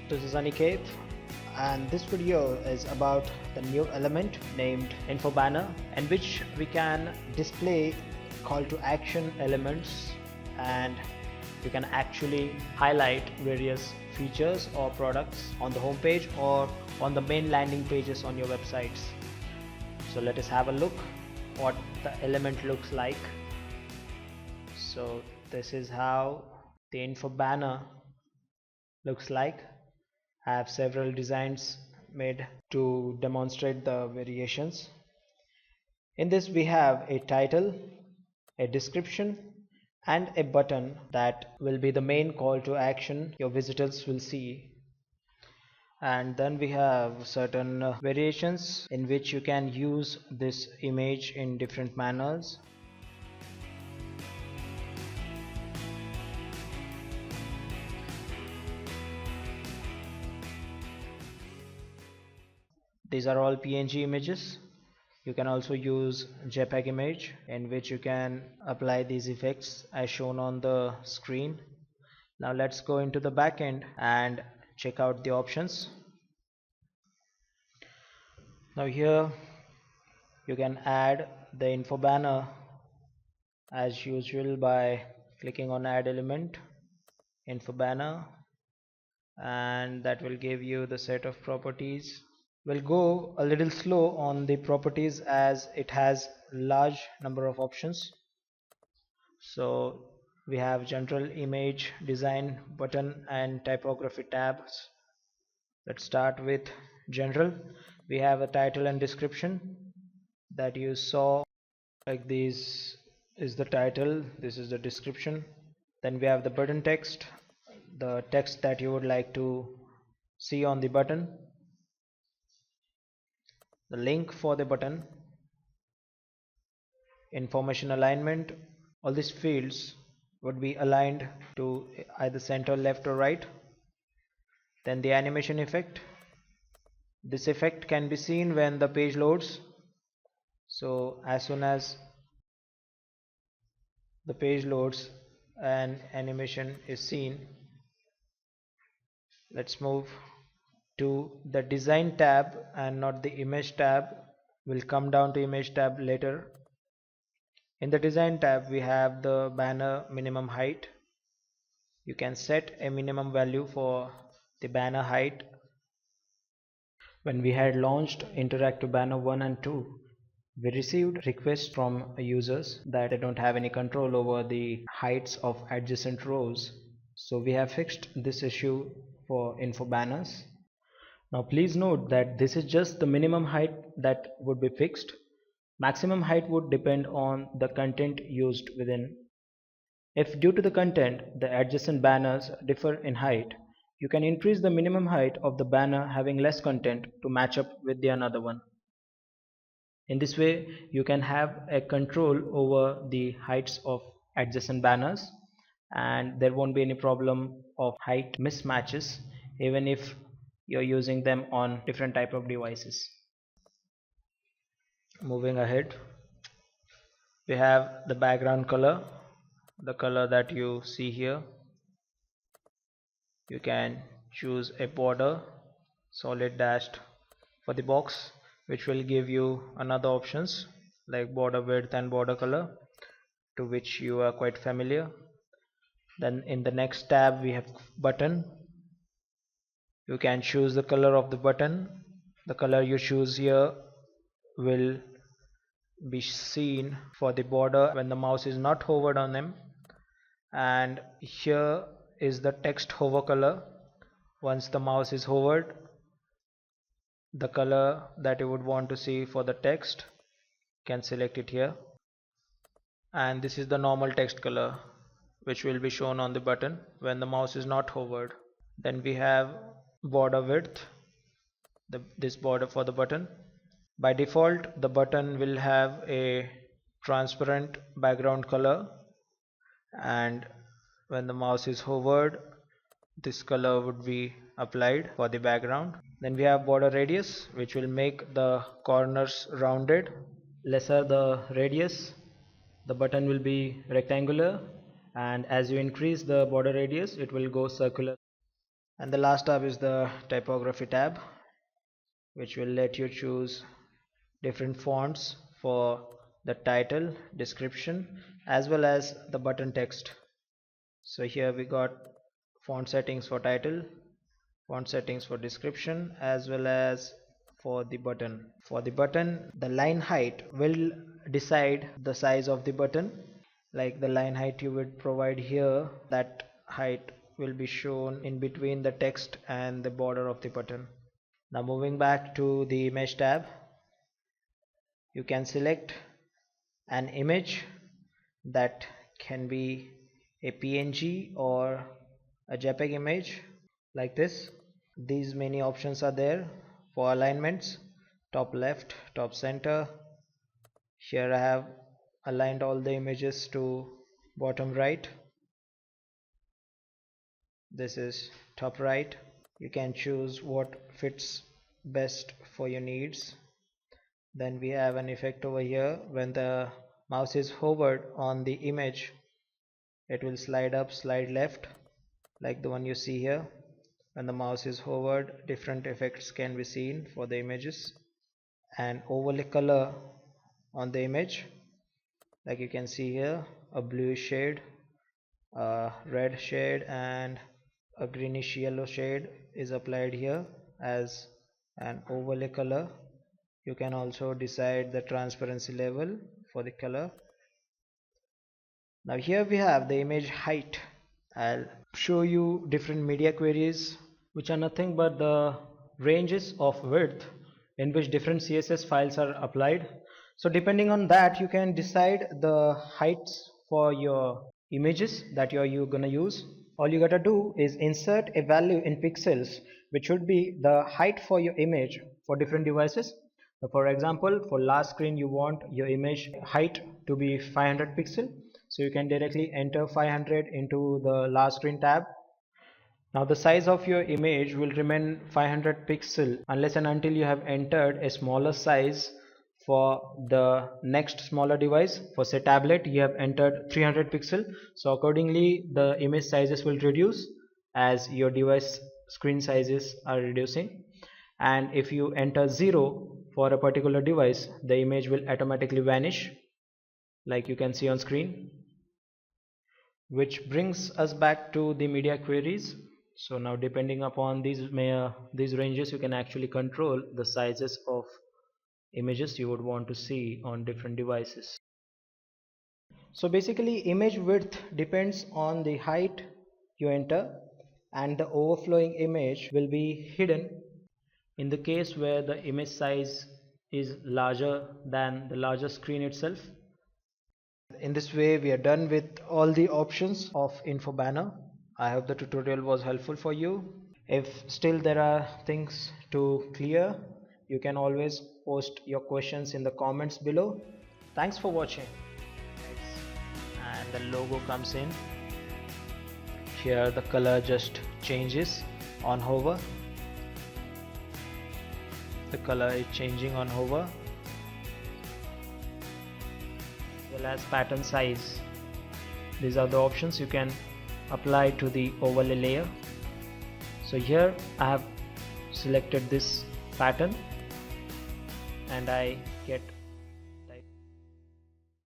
This is Aniket, and this video is about the new element named info banner, in which we can display call to action elements, and you can actually highlight various features or products on the home page or on the main landing pages on your websites. So let us have a look what the element looks like. So this is how the info banner looks like. I have several designs made to demonstrate the variations. In this we have a title, a description, and a button that will be the main call to action your visitors will see. And then we have certain variations in which you can use this image in different manners. These are all PNG images. You can also use JPEG image, in which you can apply these effects as shown on the screen. Now let's go into the backend and check out the options. Now here you can add the info banner as usual by clicking on add element, info banner, and that will give you the set of properties. We'll go a little slow on the properties as it has large number of options. So we have general, image, design, button, and typography tabs. Let's start with general. We have a title and description that you saw, like this is the title, this is the description. Then we have the button text, the text that you would like to see on the button, the link for the button, information alignment. All these fields would be aligned to either center, left, or right. Then the animation effect. This effect can be seen when the page loads. So as soon as the page loads, an animation is seen. Let's move to the design tab and not the image tab. We'll come down to image tab later. In the design tab we have the banner minimum height. You can set a minimum value for the banner height. When we had launched interactive banner 1 and 2, we received requests from users that they don't have any control over the heights of adjacent rows. So we have fixed this issue for info banners. Now please note that this is just the minimum height that would be fixed. Maximum height would depend on the content used within. If due to the content the adjacent banners differ in height, you can increase the minimum height of the banner having less content to match up with the another one. In this way you can have a control over the heights of adjacent banners, and there won't be any problem of height mismatches even if you're using them on different type of devices. Moving ahead, we have the background color, the color that you see here. You can choose a border, solid dashed for the box, which will give you another options like border width and border color, to which you are quite familiar. Then in the next tab we have button. You can choose the color of the button. The color you choose here will be seen for the border when the mouse is not hovered on them. And here is the text hover color. Once the mouse is hovered, the color that you would want to see for the text, can select it here. And this is the normal text color, which will be shown on the button when the mouse is not hovered. Then we have border width, this border for the button. By default the button will have a transparent background color, and when the mouse is hovered this color would be applied for the background. Then we have border radius, which will make the corners rounded. Lesser the radius, the button will be rectangular, and as you increase the border radius it will go circular. And the last tab is the Typography tab, which will let you choose different fonts for the title, description, as well as the button text. So here we got font settings for title, font settings for description, as well as for the button. For the button, the line height will decide the size of the button. Like the line height you would provide here, that height will be shown in between the text and the border of the button. Now moving back to the image tab, you can select an image that can be a PNG or a JPEG image like this. These many options are there for alignments: top left, top center. Here I have aligned all the images to bottom right. This is top right. You can choose what fits best for your needs. Then we have an effect over here. When the mouse is hovered on the image, it will slide up, slide left, like the one you see here. When the mouse is hovered, different effects can be seen for the images. And overlay color on the image, like you can see here, a bluish shade, a red shade, and a greenish yellow shade is applied here as an overlay color. You can also decide the transparency level for the color. Now here we have the image height. I'll show you different media queries, which are nothing but the ranges of width in which different CSS files are applied. So depending on that, you can decide the heights for your images that you're gonna use. All you gotta do is insert a value in pixels, which should be the height for your image for different devices. So for example, for last screen you want your image height to be 500 pixel, so you can directly enter 500 into the last screen tab. Now the size of your image will remain 500 pixel unless and until you have entered a smaller size for the next smaller device. For say tablet, you have entered 300 pixel, so accordingly the image sizes will reduce as your device screen sizes are reducing. And if you enter 0 for a particular device, the image will automatically vanish, like you can see on screen. Which brings us back to the media queries. So now depending upon these ranges, you can actually control the sizes of images you would want to see on different devices. So basically image width depends on the height you enter, and the overflowing image will be hidden in the case where the image size is larger than the larger screen itself. In this way we are done with all the options of info banner. I hope the tutorial was helpful for you. If still there are things to clear, you can always post your questions in the comments below. Thanks for watching. And the logo comes in. Here the color just changes on hover. The color is changing on hover, as well as pattern size. These are the options you can apply to the overlay layer. So here I have selected this pattern and I get